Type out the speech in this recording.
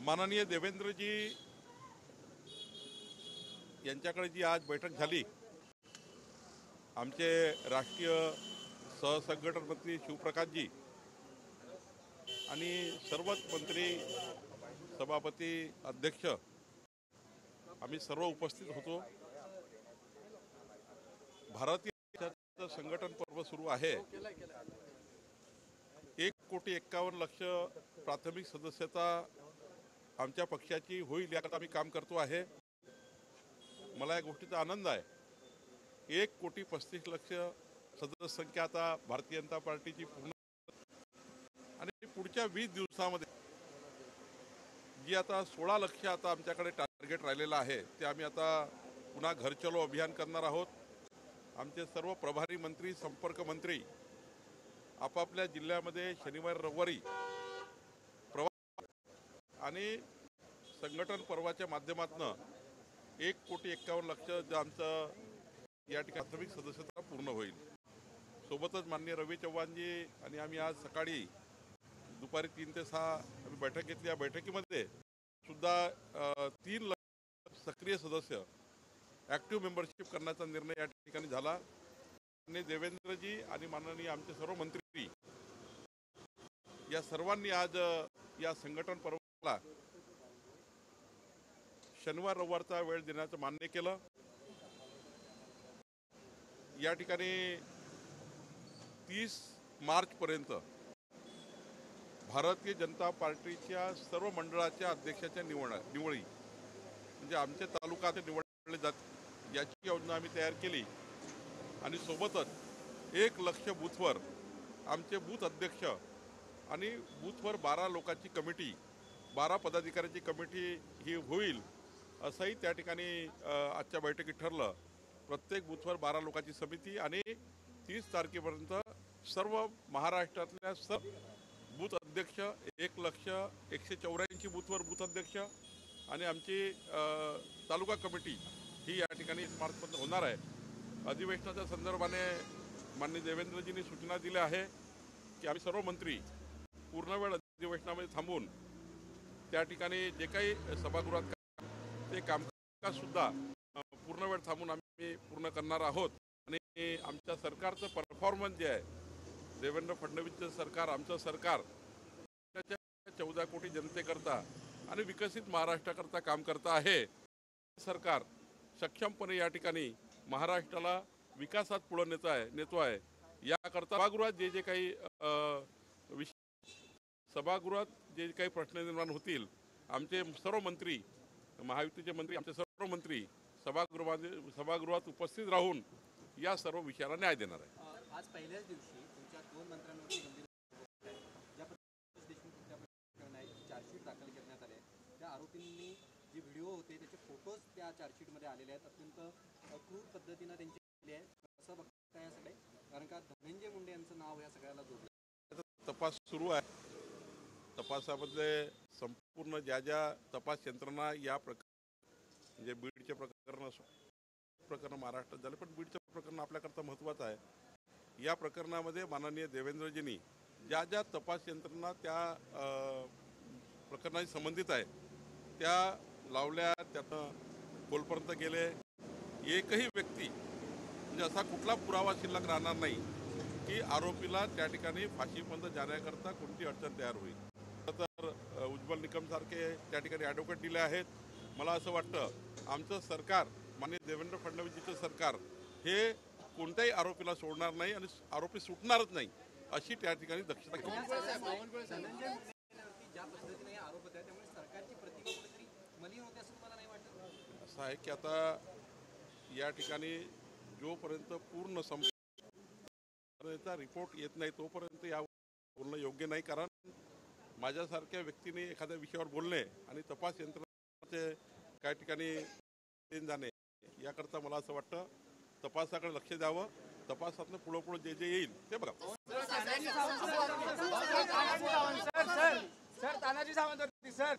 माननीय देवेंद्रजी यांच्याकडे जी आज बैठक झाली, आमचे राष्ट्रीय सहसंघटन मंत्री शिवप्रकाशजी आणि सर्वच मंत्री, सभापती, अध्यक्ष आम्ही सर्व उपस्थित होतो। भारतीय संघटन पर्व सुरू आहे। 1,51,00,000 प्राथमिक सदस्यता आमच्या पक्षाची होईल याकरता आम्ही काम करतो आहे। मला या गोष्टीचा आनंद आहे। 1,35,00,000 सदस्य संख्या आता भारतीय जनता पार्टीची पूर्ण आणि पुढच्या 20 दिवसामध्ये जी आता 16 लाख आता आमच्याकडे टार्गेट राहिलेला आहे ते आम्ही आता पुन्हा घर चलो अभियान करणार आहोत। आमचे सर्व प्रभारी मंत्री, संपर्क मंत्री आपापल्या जिल्ह्यामध्ये शनिवार रविवारी प्रवास आणि संघटन पर्वाच्या माध्यमातून 1,51,00,000 जे आमचं या ठिकाणी प्राथमिक सदस्यता पूर्ण होईल। सोबतच माननीय रवी चव्हाणजी आणि आम्ही आज सकाळी दुपारी 3 ते 6 आम्ही बैठक घेतली। या बैठकीमध्ये सुद्धा 3 लाख सक्रिय सदस्य ॲक्टिव्ह मेंबरशिप करण्याचा निर्णय या ठिकाणी झाला। आणि देवेंद्रजी आणि माननीय आमचे सर्व मंत्री या सर्वांनी आज या संघटन पर्वाला शनिवार रविवारचा वेळ देण्याचं मान्य केलं। या ठिकाणी 30 मार्चपर्यंत भारतीय जनता पार्टीच्या सर्व मंडळाच्या अध्यक्षाच्या निवडी म्हणजे आमचे तालुका निवडले जात याची योजना आम्ही तयार केली। आणि सोबतच 1 लाख बूथवर आमचे बूथ अध्यक्ष आणि बूथवर 12 लोकांची कमिटी, 12 पदाधिकाऱ्यांची कमिटी ही होईल असंही त्या ठिकाणी आजच्या बैठकीत ठरलं। प्रत्येक बूथवर 12 लोकांची समिती आणि 30 तारखेपर्यंत सर्व महाराष्ट्रातल्या सर्व बूथ अध्यक्ष 1,184 बूथवर बूथ अध्यक्ष आणि आमची तालुका कमिटी ही या ठिकाणी मार्चपर्यंत होणार आहे। अधिवेशनाच्या संदर्भाने माननीय देवेंद्रजींनी सूचना दिल्या आहे की आम्ही सर्व मंत्री पूर्ण वेळ अधिवेशनामध्ये थांबून त्या ठिकाणी जे काही सभागृहात ते कामकाजसुद्धा पूर्ण वेळ थांबून आम्ही पूर्ण करणार आहोत। आणि आमच्या सरकारचं परफॉर्मन्स जे आहे, देवेंद्र फडणवीसचं सरकार, आमचं सरकार 14 कोटी जनतेकरता आणि विकसित महाराष्ट्राकरता काम करता आहे। सरकार सक्षमपणे या ठिकाणी महाराष्ट्राला विकासात पुढे नेतो आहे। याकरता सभागृहात जे काही सभागृहात जे काही प्रश्न निर्माण होतील, आमचे सर्व मंत्री, महायुतीचे मंत्री, आमचे सर्व मंत्री सभागृहात उपस्थित राहून या सर्व विषयाला न्याय देणार आहे। आज पहिल्याच दिवशी तुमच्या 2 मंत्र्यांवरती गंभीर ज्या चार्जशीट दाखल करण्यात आले, त्या आरोपींनी जे व्हिडिओ होते त्याचे फोटोज त्या चार्जशीटमध्ये आलेले आहेत। अत्यंत क्रूर पद्धतीनं त्यांचे केले आहे। कसं बघताय सगळे, कारण का धनंजय मुंडे यांचं नाव या सगळ्याला जोडलं। तपास सुरू आहे। तपासामध्ये संपूर्ण ज्या तपास यंत्रणा या म्हणजे बीडचे प्रकरण महाराष्ट्रात झाले, पण बीडचं प्रकरण आपल्याकरता महत्त्वाचं आहे। या प्रकरणामध्ये माननीय देवेंद्रजींनी ज्या तपास यंत्रणा त्या प्रकरणाशी संबंधित आहे त्या लावल्या, त्यातनं खोलपर्यंत गेले। एकही व्यक्ती म्हणजे असा कुठला पुरावा शिल्लक राहणार नाही की आरोपीला त्या ठिकाणी फाशीपर्यंत जाण्याकरता कोणती अडचण तयार होईल। तर उज्ज्वल निकमसारखे त्या ठिकाणी ॲडव्होकेट दिले आहेत। मला असं वाटतं आमचं सरकार, माननीय देवेंद्र फडणवीसजीचं सरकार हे कोणत्याही आरोपीला सोडणार नाही आणि आरोपी सुटणारच नाही अशी त्या ठिकाणी दक्षता घेतली। असं आहे की आता या ठिकाणी जोपर्यंत पूर्ण रिपोर्ट येत नाही तोपर्यंत या बोलणं योग्य नाही। कारण माझ्यासारख्या व्यक्तीने एखाद्या विषयावर बोलणे आणि तपास यंत्रणाचे काही ठिकाणी जाणे याकरता मला असं वाटतं तपासाकडे लक्ष द्यावं। तपासातनं पुढे जे येईल ते बघा। Sir Tanaji Sawant sir